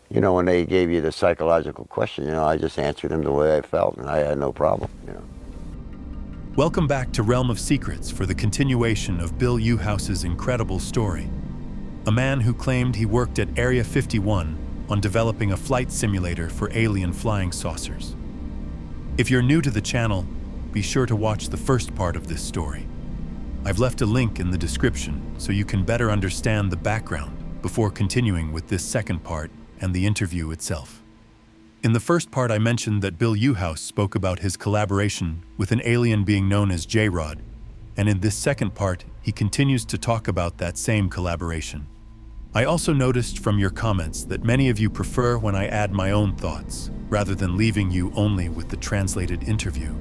you know, when they gave you the psychological question, you know, I just answered them the way I felt, and I had no problem, you know. Welcome back to Realm of Secrets for the continuation of Bill Uhouse's incredible story. A man who claimed he worked at Area 51 on developing a flight simulator for alien flying saucers. If you're new to the channel, be sure to watch the first part of this story. I've left a link in the description so you can better understand the background before continuing with this second part and the interview itself. In the first part, I mentioned that Bill Uhouse spoke about his collaboration with an alien being known as JRod, and in this second part, he continues to talk about that same collaboration. I also noticed from your comments that many of you prefer when I add my own thoughts, rather than leaving you only with the translated interview.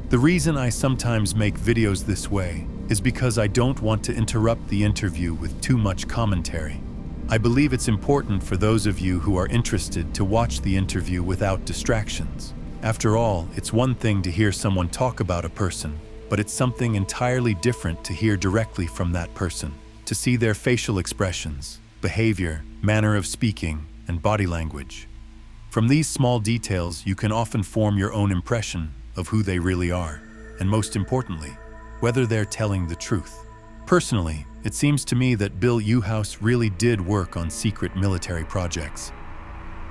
The reason I sometimes make videos this way is because I don't want to interrupt the interview with too much commentary. I believe it's important for those of you who are interested to watch the interview without distractions. After all, it's one thing to hear someone talk about a person, but it's something entirely different to hear directly from that person, to see their facial expressions, behavior, manner of speaking, and body language. From these small details, you can often form your own impression of who they really are, and most importantly, whether they're telling the truth. Personally, it seems to me that Bill Uhouse really did work on secret military projects.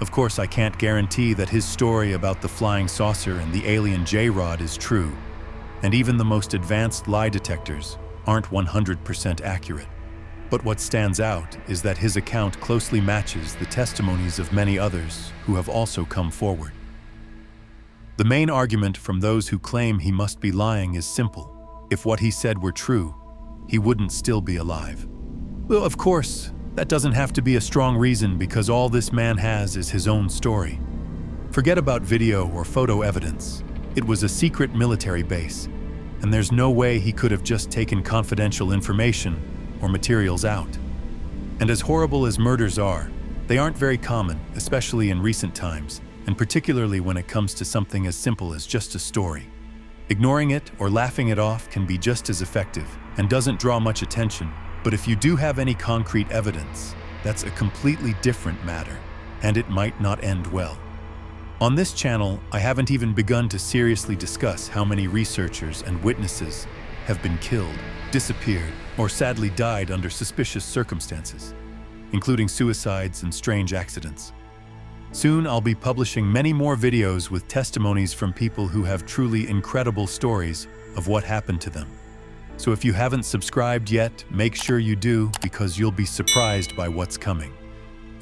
Of course, I can't guarantee that his story about the flying saucer and the alien JRod is true, and even the most advanced lie detectors aren't 100% accurate. But what stands out is that his account closely matches the testimonies of many others who have also come forward. The main argument from those who claim he must be lying is simple. If what he said were true, he wouldn't still be alive. Well, of course, that doesn't have to be a strong reason because all this man has is his own story. Forget about video or photo evidence. It was a secret military base, and there's no way he could have just taken confidential information or materials out. And as horrible as murders are, they aren't very common, especially in recent times, and particularly when it comes to something as simple as just a story. Ignoring it or laughing it off can be just as effective and doesn't draw much attention, but if you do have any concrete evidence, that's a completely different matter, and it might not end well. On this channel, I haven't even begun to seriously discuss how many researchers and witnesses have been killed, disappeared, or sadly died under suspicious circumstances, including suicides and strange accidents. Soon I'll be publishing many more videos with testimonies from people who have truly incredible stories of what happened to them. So if you haven't subscribed yet, make sure you do because you'll be surprised by what's coming.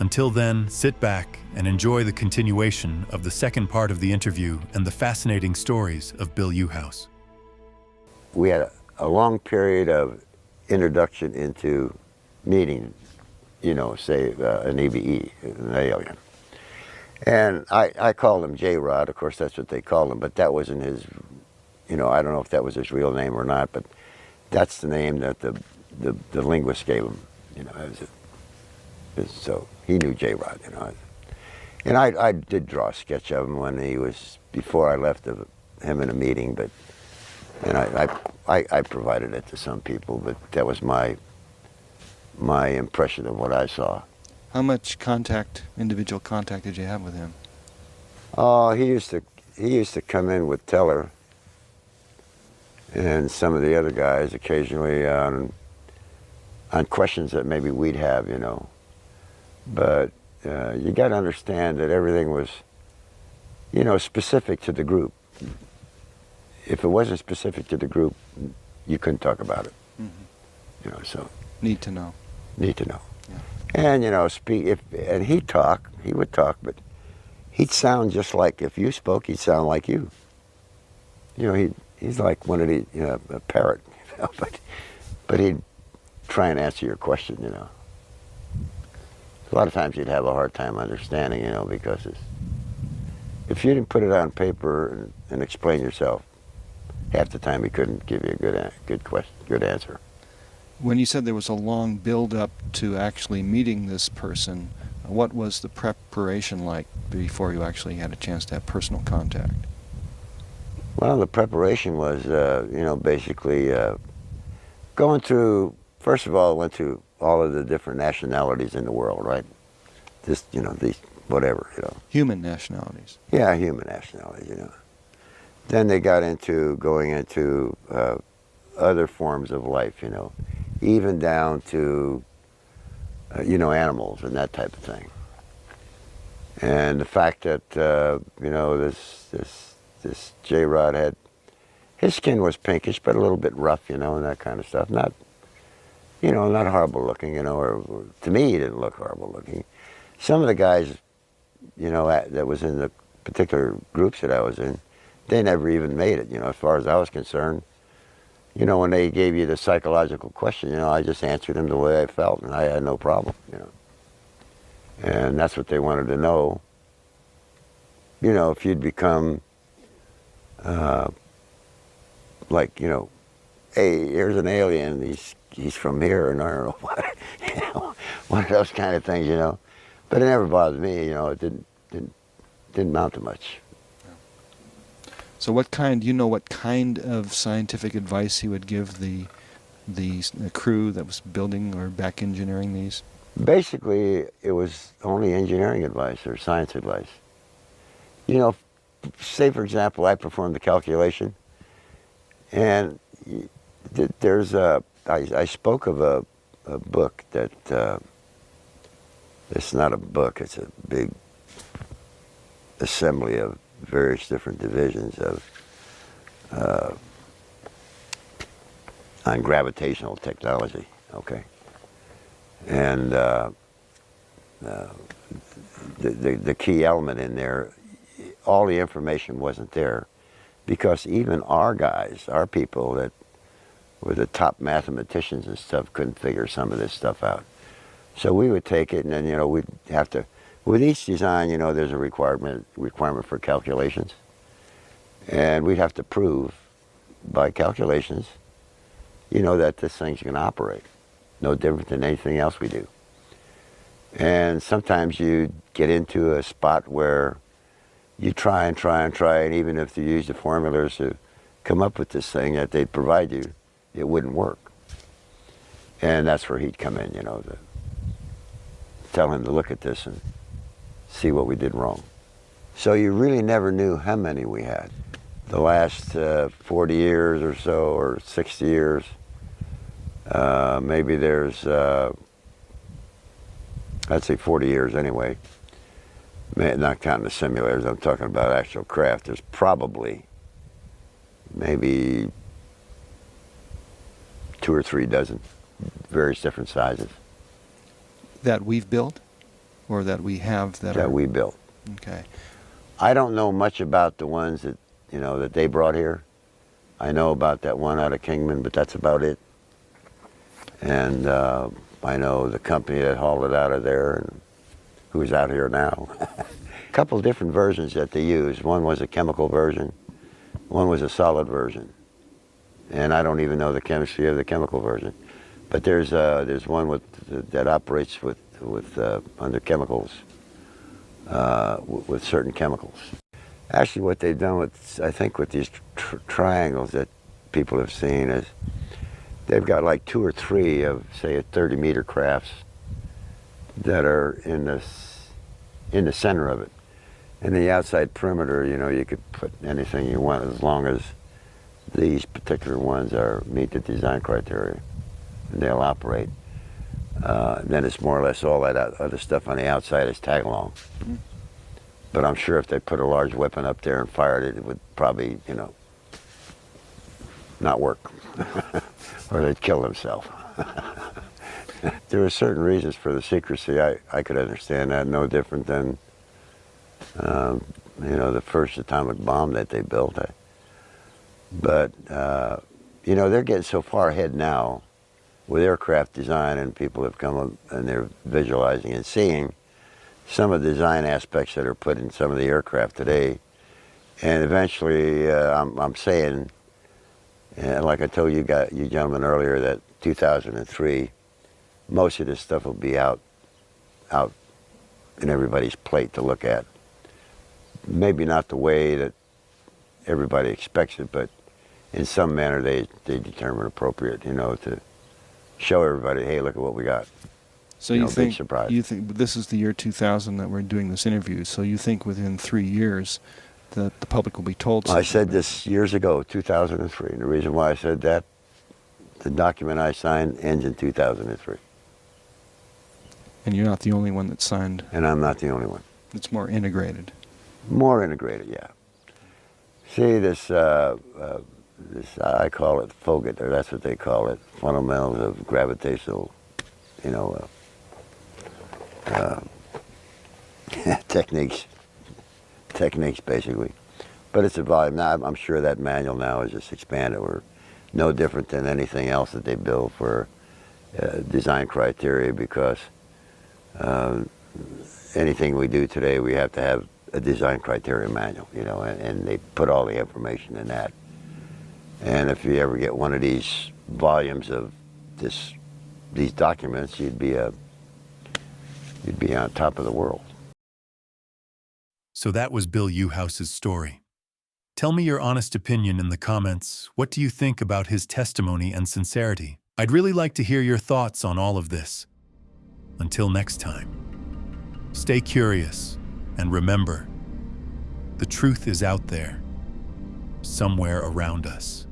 Until then, sit back and enjoy the continuation of the second part of the interview and the fascinating stories of Bill Uhouse. We had a long period of introduction into meeting, you know, say an EVE, an alien. And I called him JRod, of course that's what they called him, but that wasn't his, you know, I don't know if that was his real name or not, but that's the name that the linguist gave him, you know, so he knew JRod, you know. And I did draw a sketch of him when he was, before I left him in a meeting, but, and I provided it to some people, but that was my impression of what I saw. How much individual contact did you have with him? Oh, he used to come in with Teller and some of the other guys occasionally on questions that maybe we'd have, you know. But you got to understand that everything was, you know, specific to the group. If it wasn't specific to the group, you couldn't talk about it. Mm-hmm. You know, so. Need to know. Need to know. Yeah. And, you know, and he would talk, but he'd sound just like, if you spoke, he'd sound like you. You know, he's like one of the, you know, a parrot, you know, but he'd try and answer your question, you know. A lot of times you'd have a hard time understanding, you know, because if you didn't put it on paper and explain yourself, half the time he couldn't give you a good answer. When you said there was a long build-up to actually meeting this person, what was the preparation like before you actually had a chance to have personal contact? Well, the preparation was, you know, basically going through, first of all, I went through all of the different nationalities in the world, right? Just, you know, whatever, you know. Human nationalities. Yeah, human nationalities, you know. Then they got into going into other forms of life, you know, even down to, you know, animals and that type of thing. And the fact that, you know, this JRod had, his skin was pinkish, but a little bit rough, you know, and that kind of stuff. Not, you know, not horrible looking, you know, or to me, he didn't look horrible looking. Some of the guys, you know, that was in the particular groups that I was in, they never even made it, you know, as far as I was concerned. You know, when they gave you the psychological question, you know, I just answered them the way I felt, and I had no problem, you know. And that's what they wanted to know. You know, if you'd become, like, you know, hey, here's an alien, he's from here, and I don't know what, you know, one of those kind of things, you know. But it never bothered me, you know, it didn't amount to much. So what kind, you know what kind of scientific advice he would give the crew that was building or back engineering these? Basically, it was only engineering advice or science advice. You know, say for example, I performed the calculation, and there's I spoke of a book that, it's not a book, it's a big assembly of various different divisions of on gravitational technology, okay? And the key element in there, all the information wasn't there, because even our guys, our people that were the top mathematicians and stuff, couldn't figure some of this stuff out. So we would take it, and then, you know, we'd have to, with each design, you know, there's a requirement for calculations. And we'd have to prove by calculations, you know, that this thing's going to operate. No different than anything else we do. And sometimes you get into a spot where you try and try and try, and even if you use the formulas to come up with this thing that they provide you, it wouldn't work. And that's where he'd come in, you know, to tell him to look at this and see what we did wrong. So you really never knew how many we had. The last 40 years or so, or 60 years, maybe there's, I'd say 40 years anyway, not counting the simulators, I'm talking about actual craft, there's probably maybe 2 or 3 dozen, various different sizes. That we've built? Or that we have that we built. Okay. I don't know much about the ones that, you know, that they brought here. I know about that one out of Kingman, but that's about it. And I know the company that hauled it out of there and who's out here now. A couple of different versions that they used. One was a chemical version, one was a solid version. And I don't even know the chemistry of the chemical version. But there's one that operates with under chemicals, with certain chemicals. Actually, what they've done with, I think, with these triangles that people have seen is they've got like 2 or 3 of, say, a 30-meter crafts that are in the center of it. In the outside perimeter, you know, you could put anything you want as long as these particular ones meet the design criteria, and they'll operate. Then it's more or less all that other stuff on the outside is tag along. Mm-hmm. But I'm sure if they put a large weapon up there and fired it, it would probably, you know, not work. Or they'd kill themselves. There are certain reasons for the secrecy. I could understand that, no different than, you know, the first atomic bomb that they built. But, you know, they're getting so far ahead now with aircraft design, and people have come up and they're visualizing and seeing some of the design aspects that are put in some of the aircraft today. And eventually, I'm saying, like I told you gentlemen earlier, that 2003, most of this stuff will be out in everybody's plate to look at. Maybe not the way that everybody expects it, but in some manner they determine appropriate, you know, to show everybody, hey, look at what we got. So you you know, think big surprise. this is the year 2000 that we're doing this interview. So you think within 3 years that the public will be told I something? said this years ago, 2003. And the reason why I said that, the document I signed ends in 2003. And you're not the only one that signed. And I'm not the only one. It's more integrated. More integrated, yeah. See, this I call it FOGIT, or that's what they call it, fundamentals of gravitational, you know, techniques basically. But it's a volume. Now, I'm sure that manual now is just expanded, or no different than anything else that they build for design criteria, because anything we do today, we have to have a design criteria manual, you know, and they put all the information in that. And if you ever get one of these volumes of these documents, you'd be on top of the world. So that was Bill Uhouse's story. Tell me your honest opinion in the comments. What do you think about his testimony and sincerity? I'd really like to hear your thoughts on all of this. Until next time, stay curious and remember, the truth is out there, somewhere around us.